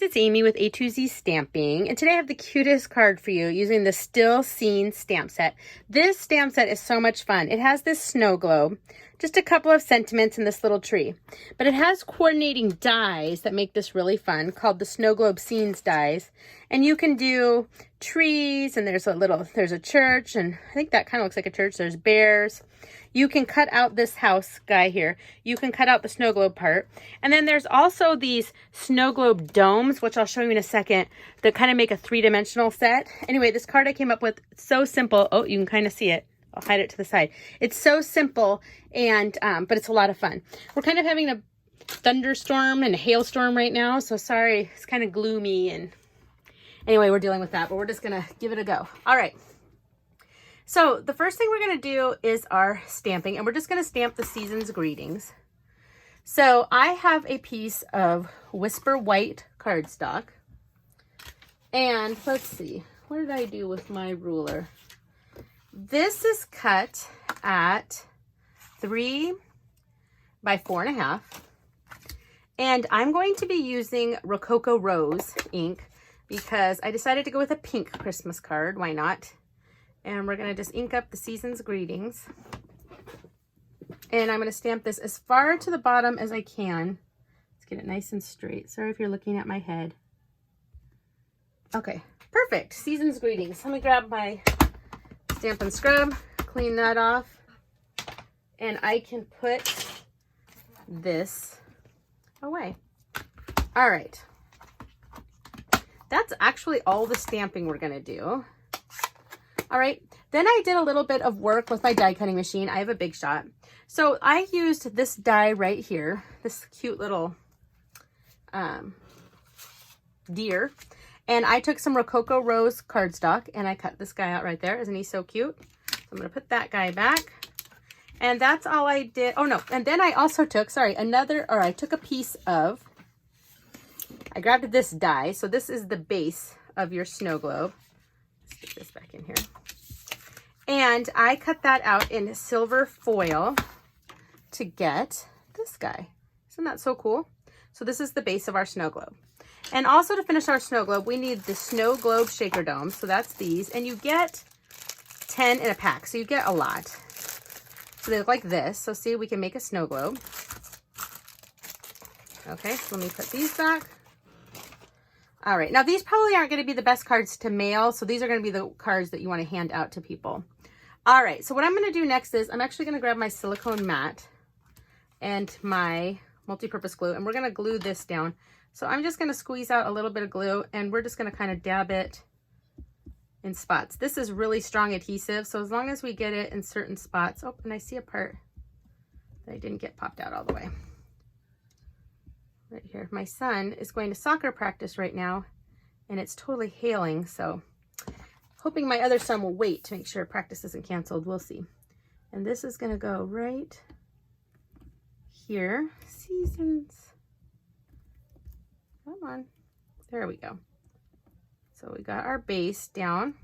guys, it's Amy with A2Z Stamping, and today I have the cutest card for you using the Still Seen stamp set. This stamp set is so much fun. It has this snow globe, just a couple of sentiments in this little tree, but it has coordinating dies that make this really fun called the Snow Globe Scenes dies, and you can do trees, and there's a church, and I think that kind of looks like a church. There's bears. You can cut out this house guy here. You can cut out the snow globe part. And then there's also these snow globe domes, which I'll show you in a second, that kind of make a three-dimensional set. Anyway, this card I came up with, so simple. Oh, you can kind of see it. I'll hide it to the side. It's so simple, and but it's a lot of fun. We're kind of having a thunderstorm and a hailstorm right now, so sorry, it's kind of gloomy, and anyway, we're dealing with that, but we're just gonna give it a go. All right. So the first thing we're going to do is our stamping, and we're just going to stamp the season's greetings. So I have a piece of Whisper White cardstock, and let's see, what did I do with my ruler? This is cut at 3 by 4.5, and I'm going to be using Rococo Rose ink because I decided to go with a pink Christmas card. Why not? And we're going to just ink up the season's greetings. And I'm going to stamp this as far to the bottom as I can. Let's get it nice and straight. Sorry if you're looking at my head. Okay, perfect. Season's greetings. Let me grab my Stampin' Scrub, clean that off. And I can put this away. All right. That's actually all the stamping we're going to do. All right, then I did a little bit of work with my die cutting machine. I have a Big Shot. So I used this die right here, this cute little deer. And I took some Rococo Rose cardstock and I cut this guy out right there. Isn't he so cute? So I'm gonna put that guy back. And that's all I did. Oh no, and then I also took, I took a piece of, I grabbed this die. So this is the base of your snow globe. Let's get this back in here. And I cut that out in silver foil to get this guy. Isn't that so cool? So this is the base of our snow globe. And also to finish our snow globe, we need the snow globe shaker dome. So that's these. And you get 10 in a pack. So you get a lot. So they look like this. So see, we can make a snow globe. Okay, so let me put these back. All right, now these probably aren't going to be the best cards to mail, so these are going to be the cards that you want to hand out to people. All right, so what I'm going to do next is I'm actually going to grab my silicone mat and my multi-purpose glue, and we're going to glue this down. So I'm just going to squeeze out a little bit of glue, and we're just going to kind of dab it in spots. This is really strong adhesive, so as long as we get it in certain spots. Oh, and I see a part that I didn't get popped out all the way. Right here. My son is going to soccer practice right now, and it's totally hailing, so hoping my other son will wait to make sure practice isn't canceled. We'll see. And this is going to go right here. Seasons. Come on. There we go. So we got our base down.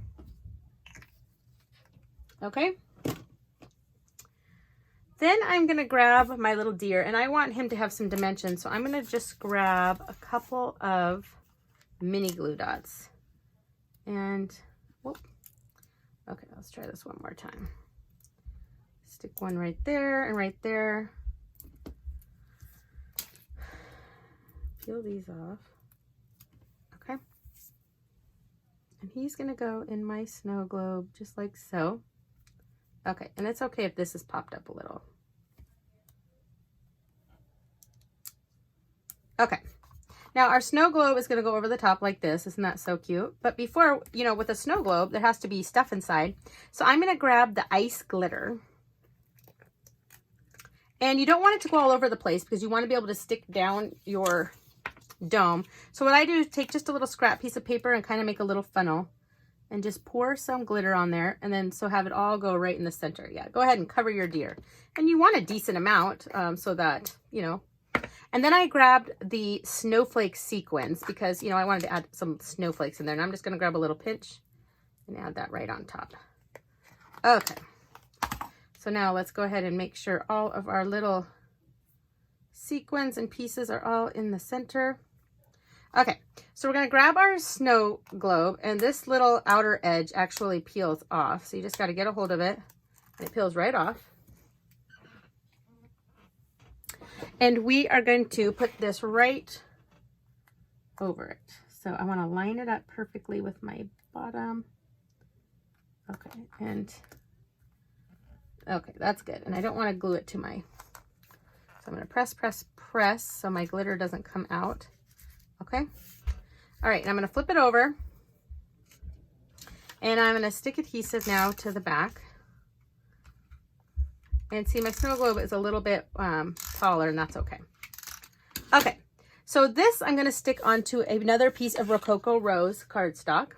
Okay. Then I'm going to grab my little deer, and I want him to have some dimension. So I'm going to just grab a couple of mini glue dots. And, whoop. Okay, let's try this one more time. Stick one right there and right there. Peel these off. Okay. And he's going to go in my snow globe just like so. Okay, and it's okay if this is popped up a little. Okay, now our snow globe is going to go over the top like this. Isn't that so cute? But before, you know, with a snow globe, there has to be stuff inside. So I'm going to grab the ice glitter. And you don't want it to go all over the place because you want to be able to stick down your dome. So what I do is take just a little scrap piece of paper and kind of make a little funnel. And just pour some glitter on there, and then so have it all go right in the center. Yeah, go ahead and cover your deer. And you want a decent amount so that, you know. And then I grabbed the snowflake sequins because, you know, I wanted to add some snowflakes in there. And I'm just going to grab a little pinch and add that right on top. Okay. So now let's go ahead and make sure all of our little sequins and pieces are all in the center. Okay, so we're gonna grab our snow globe, and this little outer edge actually peels off. So you just gotta get a hold of it, and it peels right off. And we are going to put this right over it. So I wanna line it up perfectly with my bottom. Okay, and okay, that's good. And I don't wanna glue it to my, so I'm gonna press, press, press so my glitter doesn't come out. Okay. All right, and I'm going to flip it over, and I'm going to stick adhesive now to the back. And see, my snow globe is a little bit taller, and that's okay. Okay, so this I'm going to stick onto another piece of Rococo Rose cardstock.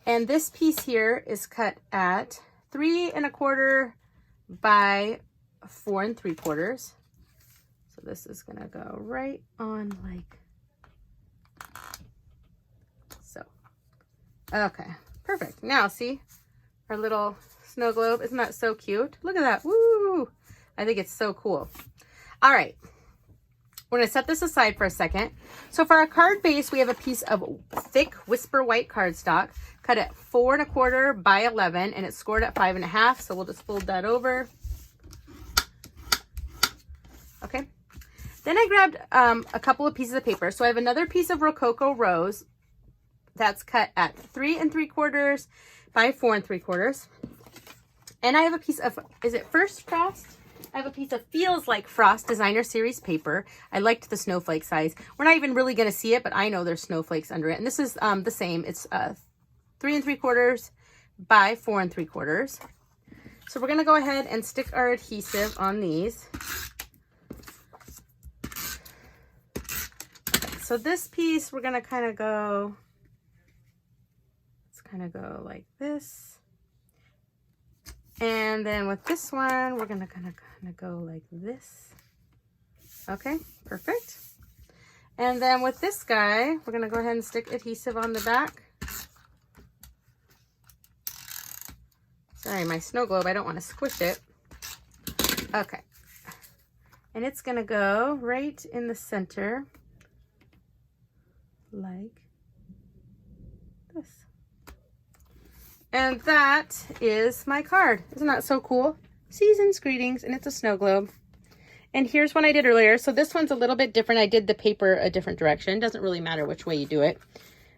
And this piece here is cut at 3 1/4 by 4 3/4. So this is going to go right on like so. Okay, perfect. Now see our little snow globe. Isn't that so cute? Look at that. Woo! I think it's so cool. All right, we're gonna set this aside for a second. So for our card base, we have a piece of thick Whisper White cardstock cut at 4 1/4 by 11, and it's scored at 5 1/2. So we'll just fold that over. Okay. Then I grabbed a couple of pieces of paper. So I have another piece of Rococo Rose that's cut at 3 3/4 by 4 3/4. And I have a piece of, is it First Frost? I have a piece of Feels Like Frost Designer Series paper. I liked the snowflake size. We're not even really going to see it, but I know there's snowflakes under it. And this is the same. It's 3 3/4 by 4 3/4. So we're going to go ahead and stick our adhesive on these. So this piece, we're gonna kind of go, let's kind of go like this. And then with this one, we're gonna kind of go like this. Okay, perfect. And then with this guy, we're gonna go ahead and stick adhesive on the back. Sorry, my snow globe, I don't want to squish it. Okay. And it's gonna go right in the center, like this. And that is my card. Isn't that so cool? Season's greetings, and it's a snow globe. And here's one I did earlier. So this one's a little bit different. I did the paper a different direction. Doesn't really matter which way you do it.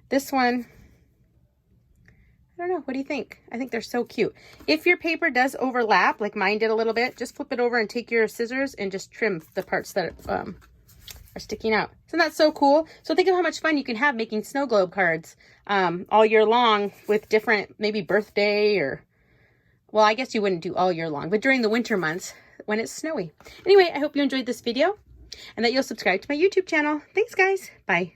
This one, I don't know. What do you think? I think they're so cute. If your paper does overlap, like mine did a little bit, just flip it over and take your scissors and just trim the parts that are sticking out. Isn't that so cool? So think of how much fun you can have making snow globe cards all year long with different, maybe birthday or, well, I guess you wouldn't do all year long, but during the winter months when it's snowy. Anyway, I hope you enjoyed this video and that you'll subscribe to my YouTube channel. Thanks, guys. Bye.